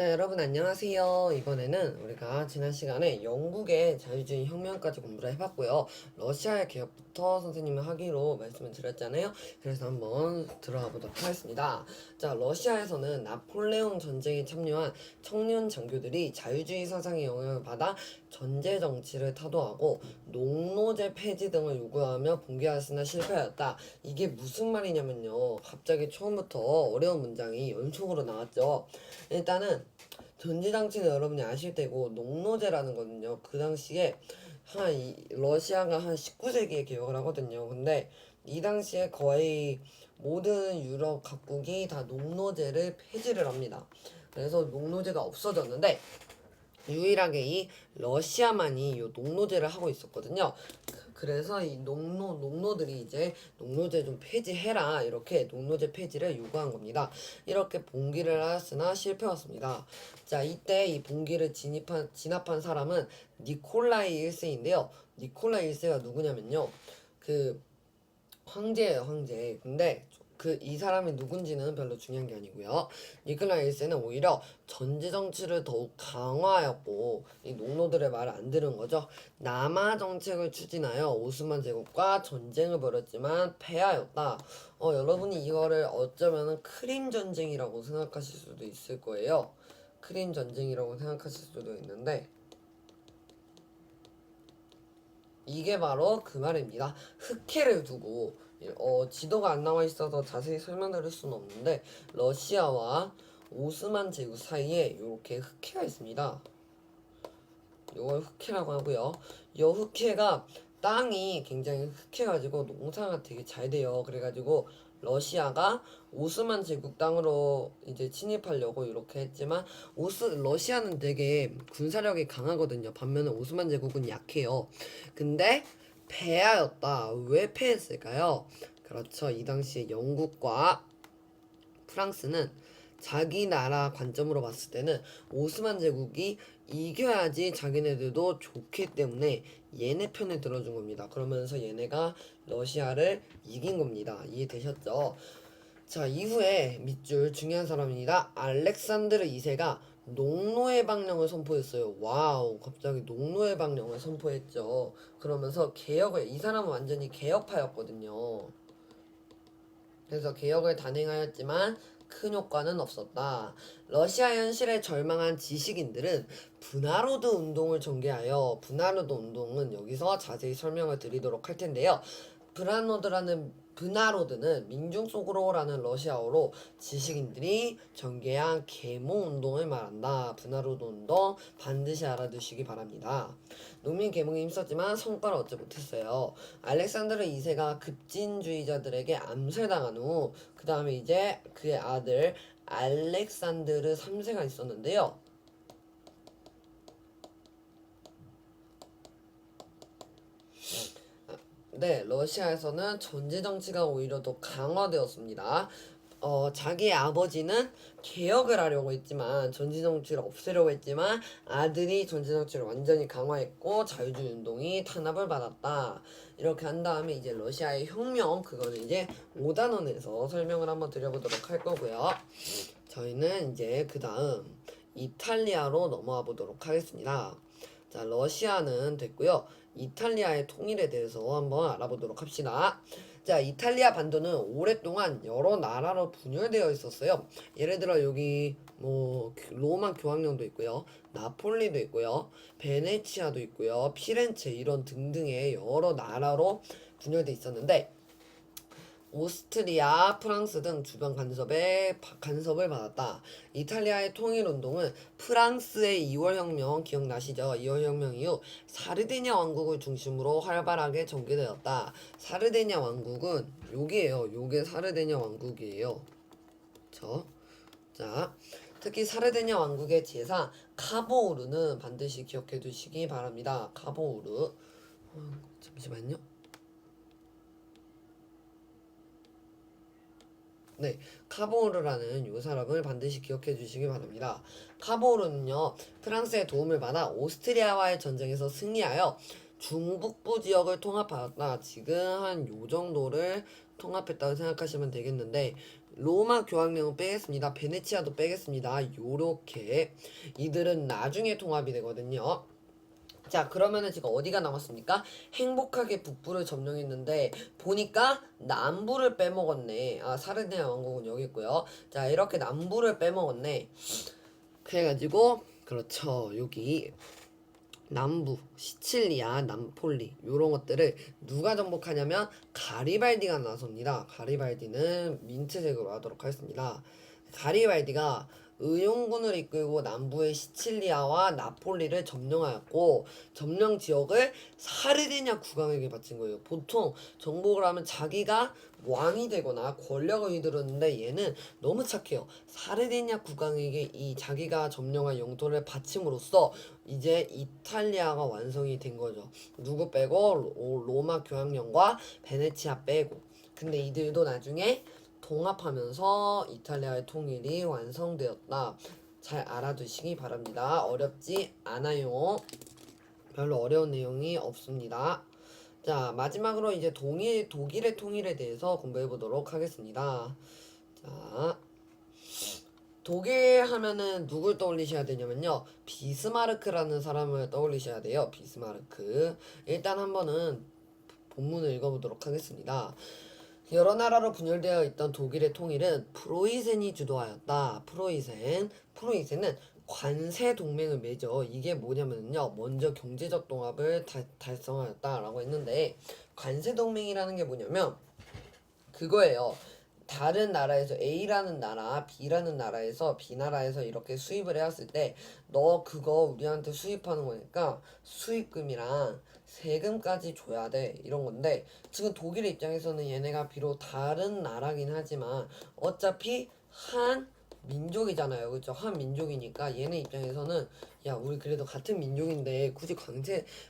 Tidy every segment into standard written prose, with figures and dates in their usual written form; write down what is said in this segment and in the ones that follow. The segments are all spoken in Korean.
자, 여러분 안녕하세요. 이번에는 우리가 지난 시간에 영국의 자유주의 혁명까지 공부를 해봤고요. 러시아의 개혁부터 선생님이 하기로 말씀을 드렸잖아요. 그래서 한번 들어가 보도록 하겠습니다. 자, 러시아에서는 나폴레옹 전쟁에 참여한 청년 장교들이 자유주의 사상의 영향을 받아 전제 정치를 타도하고 농노제 폐지 등을 요구하며 봉기하였으나 실패하였다. 이게 무슨 말이냐면요. 갑자기 처음부터 어려운 문장이 연속으로 나왔죠. 일단은 전지장치는 여러분이 아실 테고 농노제라는 거는요. 그 당시에 러시아가 한 19세기에 개혁을 하거든요. 근데 이 당시에 거의 모든 유럽 각국이 다 농노제를 폐지를 합니다. 그래서 농노제가 없어졌는데 유일하게 이 러시아만이 이 농노제를 하고 있었거든요. 그래서 이 농노들이 이제 농노제 좀 폐지해라 이렇게 농노제 폐지를 요구한 겁니다. 이렇게 봉기를 하였으나 실패했습니다. 자, 이때 이 봉기를 진압한 사람은 니콜라이 1세인데요. 니콜라이 1세가 누구냐면요. 그 황제예요, 황제. 근데 이 사람이 누군지는 별로 중요한 게 아니고요. 니콜라 1세는 오히려 전제 정치를 더욱 강화하였고 이 농노들의 말을 안 들은 거죠. 남하 정책을 추진하여 오스만 제국과 전쟁을 벌였지만 패하였다. 여러분이 이거를 어쩌면은 크림 전쟁이라고 생각하실 수도 있을 거예요. 크림 전쟁이라고 생각하실 수도 있는데 이게 바로 그 말입니다. 흑해를 두고 지도가 안 나와 있어서 자세히 설명드릴 수는 없는데 러시아와 오스만 제국 사이에 이렇게 흑해가 있습니다. 이걸 흑해라고 하고요. 이 흑해가 땅이 굉장히 흑해가지고 농사가 되게 잘 돼요. 그래가지고 러시아가 오스만 제국 땅으로 이제 침입하려고 이렇게 했지만 러시아는 되게 군사력이 강하거든요. 반면에 오스만 제국은 약해요. 근데 패하였다. 왜 패했을까요? 그렇죠. 이 당시에 영국과 프랑스는 자기 나라 관점으로 봤을 때는 오스만 제국이 이겨야지 자기네들도 좋기 때문에 얘네 편을 들어준 겁니다. 그러면서 얘네가 러시아를 이긴 겁니다. 이해되셨죠? 자, 이후에 밑줄 중요한 사람입니다. 알렉산드르 2세가 농노의 방령을 선포했어요. 와우, 갑자기 농노의 방령을 선포했죠. 그러면서 이 사람은 완전히 개혁파였거든요. 그래서 개혁을 단행하였지만 큰 효과는 없었다. 러시아 현실에 절망한 지식인들은 분하로드 운동을 전개하여 분하로드 운동은 여기서 자세히 설명을 드리도록 할 텐데요. 브나로드는 민중 속으로라는 러시아어로 지식인들이 전개한 계몽 운동을 말한다. 브나로드 운동 반드시 알아두시기 바랍니다. 농민 계몽에 힘썼지만 성과를 얻지 못했어요. 알렉산드르 2세가 급진주의자들에게 암살당한 후 그 다음에 이제 그의 아들 알렉산드르 3세가 있었는데요. 네, 러시아에서는 전제 정치가 오히려 더 강화되었습니다. 자기의 아버지는 개혁을 하려고 했지만 전제 정치를 없애려고 했지만 아들이 전제 정치를 완전히 강화했고 자유주의 운동이 탄압을 받았다. 이렇게 한 다음에 이제 러시아의 혁명 그거는 이제 5단원에서 설명을 한번 드려보도록 할 거고요. 저희는 이제 그 다음 이탈리아로 넘어가 보도록 하겠습니다. 자, 러시아는 됐고요. 이탈리아의 통일에 대해서 한번 알아보도록 합시다. 자, 이탈리아 반도는 오랫동안 여러 나라로 분열되어 있었어요. 예를 들어 여기 뭐 로마 교황령도 있고요. 나폴리도 있고요. 베네치아도 있고요. 피렌체 이런 등등의 여러 나라로 분열돼 있었는데 오스트리아, 프랑스 등 주변 간섭을 받았다. 이탈리아의 통일운동은 프랑스의 2월혁명 기억나시죠? 2월혁명 이후 사르디냐 왕국을 중심으로 활발하게 전개되었다. 사르디냐 왕국은 요게요. 요게 사르디냐 왕국이에요. 자, 특히 사르디냐 왕국의 제사 카보우르는 반드시 기억해 두시기 바랍니다. 카보우르. 잠시만요. 네, 카보르라는 요 사람을 반드시 기억해 주시기 바랍니다. 카보르는요, 프랑스의 도움을 받아 오스트리아와의 전쟁에서 승리하여 중북부 지역을 통합하였다. 지금 한 요 정도를 통합했다고 생각하시면 되겠는데, 로마 교황령은 빼겠습니다. 베네치아도 빼겠습니다. 요렇게 이들은 나중에 통합이 되거든요. 자, 그러면은 지금 어디가 남았습니까? 행복하게 북부를 점령했는데 보니까 남부를 빼먹었네. 아, 사르디아 왕국은 여기 있고요. 자, 이렇게 남부를 빼먹었네. 그래가지고 그렇죠. 여기 남부, 시칠리아, 남폴리 요런 것들을 누가 정복하냐면 가리발디가 나섭니다. 가리발디는 민트색으로 하도록 하겠습니다. 가리발디가 의용군을 이끌고 남부의 시칠리아와 나폴리를 점령하였고 점령 지역을 사르디냐 국왕에게 바친 거예요. 보통 정복을 하면 자기가 왕이 되거나 권력을 휘두르는데 얘는 너무 착해요. 사르디냐 국왕에게 이 자기가 점령한 영토를 바침으로써 이제 이탈리아가 완성이 된 거죠. 누구 빼고 로마 교황령과 베네치아 빼고. 근데 이들도 나중에 통합하면서 이탈리아의 통일이 완성되었다. 잘 알아두시기 바랍니다. 어렵지 않아요. 별로 어려운 내용이 없습니다. 자, 마지막으로 이제 독일의 통일에 대해서 공부해 보도록 하겠습니다. 자, 독일 하면은 누굴 떠올리셔야 되냐면요. 비스마르크라는 사람을 떠올리셔야 돼요. 비스마르크. 일단 한번은 본문을 읽어보도록 하겠습니다. 여러 나라로 분열되어 있던 독일의 통일은 프로이센이 주도하였다. 프로이센은 관세 동맹을 맺어. 이게 뭐냐면요. 먼저 경제적 통합을 달성하였다라고 했는데 관세 동맹이라는 게 뭐냐면 그거예요. 다른 나라에서 A라는 나라, B라는 나라에서 B나라에서 이렇게 수입을 해왔을 때 너 그거 우리한테 수입하는 거니까 수입금이랑 세금까지 줘야 돼 이런 건데 지금 독일의 입장에서는 얘네가 비록 다른 나라긴 하지만 어차피 한 민족이잖아요. 그렇죠? 한 민족이니까 얘네 입장에서는 야 우리 그래도 같은 민족인데 굳이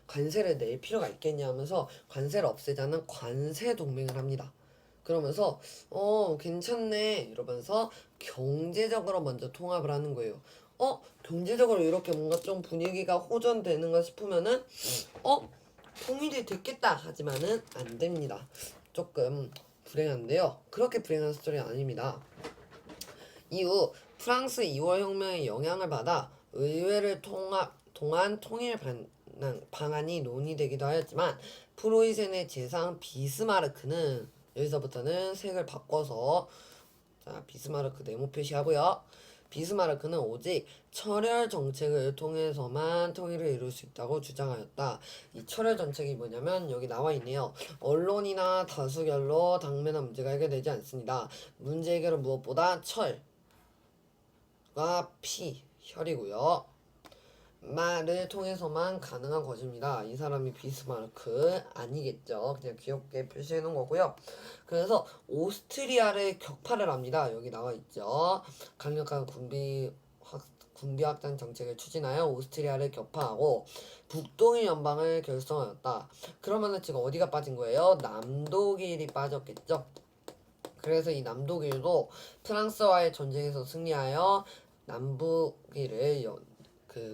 관세를 낼 필요가 있겠냐 하면서 관세를 없애자는 관세 동맹을 합니다. 그러면서 괜찮네 이러면서 경제적으로 먼저 통합을 하는 거예요. 경제적으로 이렇게 뭔가 좀 분위기가 호전되는가 싶으면은 통일이 됐겠다 하지만은 안 됩니다. 조금 불행한데요. 그렇게 불행한 스토리는 아닙니다. 이후 프랑스 2월 혁명의 영향을 받아 의회를 통한 통일 방안이 논의되기도 하였지만 프로이센의 재상 비스마르크는 여기서부터는 색을 바꿔서 자 비스마르크 네모 표시하고요. 비스마르크는 오직 철혈 정책을 통해서만 통일을 이룰 수 있다고 주장하였다. 이 철혈 정책이 뭐냐면 여기 나와 있네요. 언론이나 다수결로 당면한 문제가 해결되지 않습니다. 문제 해결은 무엇보다 철과 피, 혈이고요. 말을 통해서만 가능한 것입니다. 이 사람이 비스마르크 아니겠죠. 그냥 귀엽게 표시해 놓은 거고요. 그래서 오스트리아를 격파를 합니다. 여기 나와 있죠. 강력한 군비 확장 정책을 추진하여 오스트리아를 격파하고 북동일 연방을 결성하였다. 그러면은 지금 어디가 빠진 거예요? 남독일이 빠졌겠죠. 그래서 이 남독일도 프랑스와의 전쟁에서 승리하여 남북일을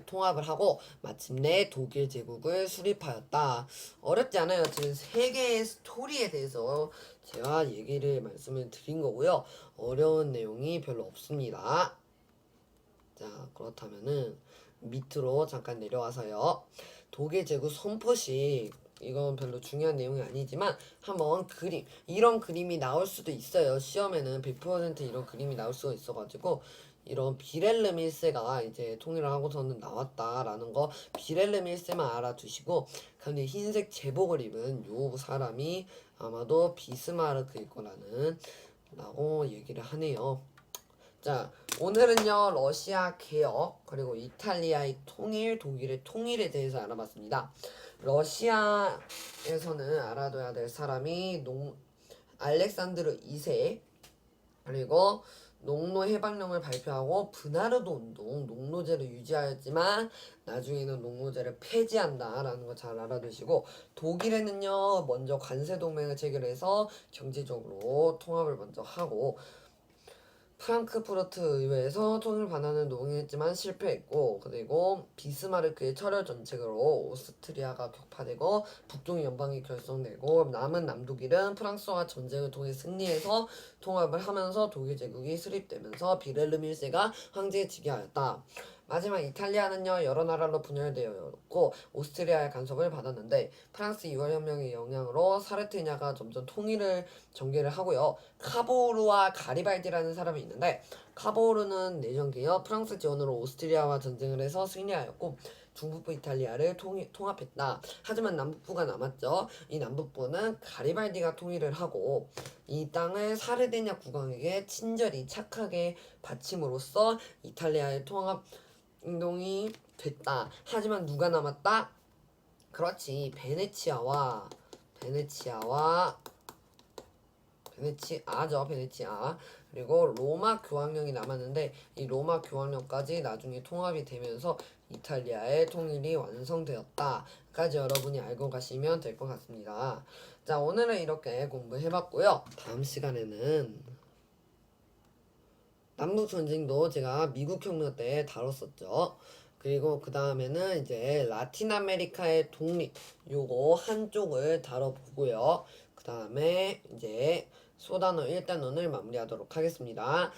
통합을 하고 마침내 독일 제국을 수립하였다. 어렵지 않아요. 지금 세계의 스토리에 대해서 제가 말씀을 드린 거고요. 어려운 내용이 별로 없습니다. 자, 그렇다면은 밑으로 잠깐 내려와서요. 독일 제국 선포식 이건 별로 중요한 내용이 아니지만 한번 이런 그림이 나올 수도 있어요. 시험에는 100% 이런 그림이 나올 수가 있어가지고 이런 비렐름 1세가 이제 통일을 하고서는 나왔다라는 거 비렐름 1세만 알아두시고 근데 흰색 제복을 입은 요 사람이 아마도 비스마르크일 거라는 라고 얘기를 하네요. 자, 오늘은요 러시아 개혁 그리고 이탈리아의 통일, 독일의 통일에 대해서 알아봤습니다. 러시아에서는 알아둬야 될 사람이 알렉산드르 2세 그리고 농노 해방령을 발표하고 분하르도 운동, 농노제를 유지하였지만 나중에는 농노제를 폐지한다라는 거 잘 알아두시고 독일에는요 먼저 관세 동맹을 체결해서 경제적으로 통합을 먼저 하고 프랑크푸르트 의회에서 통일 반환을 논의했지만 실패했고, 그리고 비스마르크의 철혈 정책으로 오스트리아가 격파되고 북동 연방이 결성되고, 남은 남독일은 프랑스와 전쟁을 통해 승리해서 통합을 하면서 독일 제국이 수립되면서 비렐름 1세가 황제에 즉위하였다. 마지막 이탈리아는요, 여러 나라로 분열되었고 오스트리아의 간섭을 받았는데, 프랑스 2월 혁명의 영향으로 사르티냐가 점점 통일을 전개를 하고요. 카보르와 가리발디라는 사람이 있는데, 카보르는 내전기여 프랑스 지원으로 오스트리아와 전쟁을 해서 승리하였고 중북부 이탈리아를 통합했다. 하지만 남북부가 남았죠. 이 남북부는 가리발디가 통일을 하고 이 땅을 사르디냐 국왕에게 친절히 착하게 바침으로써 이탈리아의 통합 운동이 됐다. 하지만 누가 남았다? 그렇지, 베네치아죠. 그리고 로마 교황령이 남았는데 이 로마 교황령까지 나중에 통합이 되면서 이탈리아의 통일이 완성되었다까지 여러분이 알고 가시면 될 것 같습니다. 자, 오늘은 이렇게 공부해봤고요. 다음 시간에는 남북 전쟁도 제가 미국 혁명 때 다뤘었죠. 그리고 그 다음에는 이제 라틴 아메리카의 독립 요거 한쪽을 다뤄보고요. 그 다음에 이제 소단어 1단원을 마무리하도록 하겠습니다.